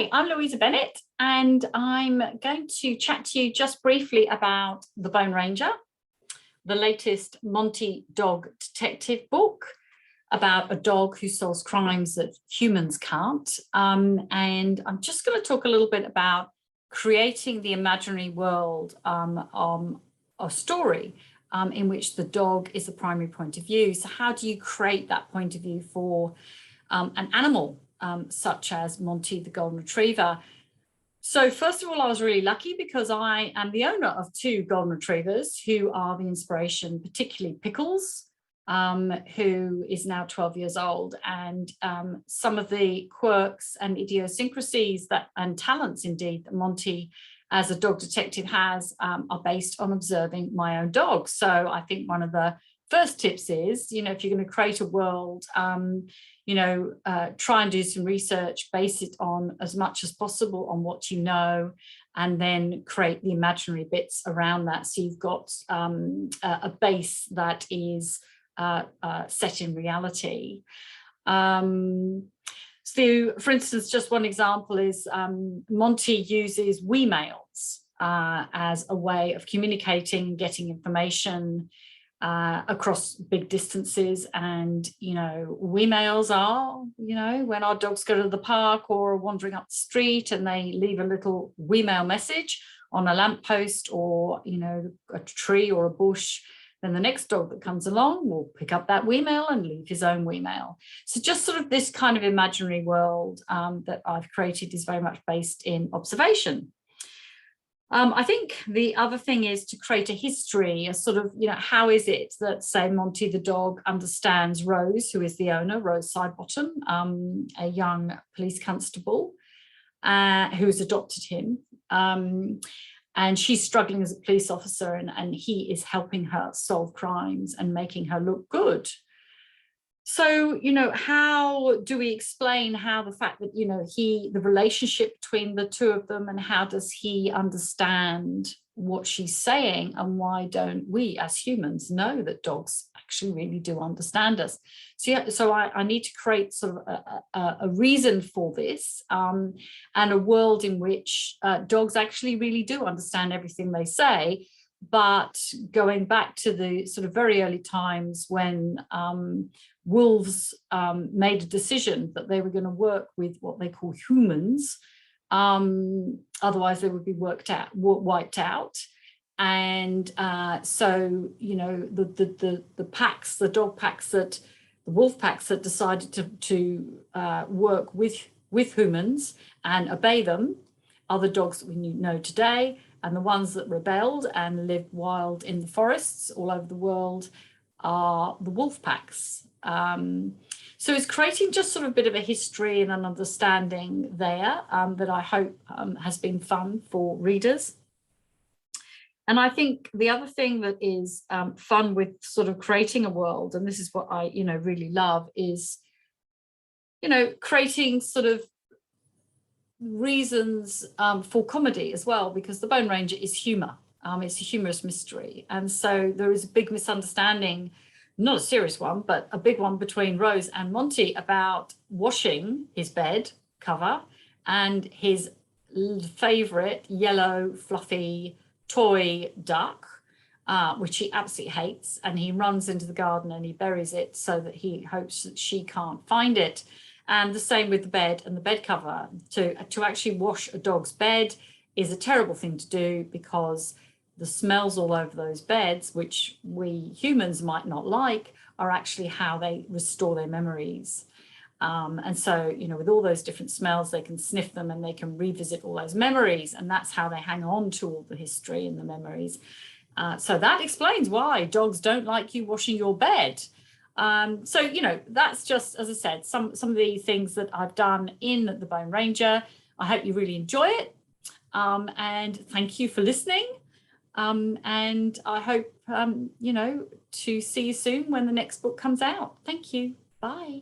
Hi, I'm Louisa Bennet, and I'm going to chat to you just briefly about The Bone Ranger, the latest Monty dog detective book about a dog who solves crimes that humans can't. And I'm just going to talk a little bit about creating the imaginary world a story in which the dog is the primary point of view. So how do you create that point of view for an animal such as Monty the Golden Retriever? So first of all, I was really lucky because I am the owner of two Golden Retrievers who are the inspiration, particularly Pickles, who is now 12 years old. And some of the quirks and idiosyncrasies and talents indeed that Monty as a dog detective has are based on observing my own dog. So I think one of the first tips is, if you're going to create a world, try and do some research, base it on as much as possible on what you know, and then create the imaginary bits around that. So you've got a base that is set in reality. So, for instance, just one example is Monty uses we mails as a way of communicating and getting information across big distances. And we mails are when our dogs go to the park or are wandering up the street and they leave a little we mail message on a lamppost or a tree or a bush, then the next dog that comes along will pick up that we mail and leave his own we mail. So just sort of this kind of imaginary world that I've created is very much based in observation. I think the other thing is to create a history, a sort of, how is it that, say, Monty the dog understands Rose, who is the owner, Rose Sidebottom, a young police constable who has adopted him. And she's struggling as a police officer and he is helping her solve crimes and making her look good. So, how do we explain how the fact that, the relationship between the two of them, and how does he understand what she's saying, and why don't we as humans know that dogs actually really do understand us? So I need to create sort of a reason for this and a world in which dogs actually really do understand everything they say. But going back to the sort of very early times when wolves made a decision that they were going to work with what they call humans, otherwise they would be wiped out. And so the packs, the dog packs, the wolf packs that decided to work with humans and obey them are the dogs that we know today. And the ones that rebelled and lived wild in the forests all over the world are the wolf packs. So it's creating just sort of a bit of a history and an understanding there that I hope has been fun for readers. And I think the other thing that is fun with sort of creating a world, and this is what I really love, is creating sort of reasons for comedy as well, because The Bone Ranger is humor. It's a humorous mystery. And so there is a big misunderstanding, not a serious one, but a big one between Rose and Monty about washing his bed cover and his favorite yellow fluffy toy duck, which he absolutely hates. And he runs into the garden and he buries it so that he hopes that she can't find it. And the same with the bed and the bed cover. To actually wash a dog's bed is a terrible thing to do, because the smells all over those beds, which we humans might not like, are actually how they restore their memories. And so, with all those different smells, they can sniff them and they can revisit all those memories. And that's how they hang on to all the history and the memories. So that explains why dogs don't like you washing your bed. So, that's just, as I said, some of the things that I've done in The Bone Ranger. I hope you really enjoy it. And thank you for listening. And I hope, to see you soon when the next book comes out. Thank you. Bye.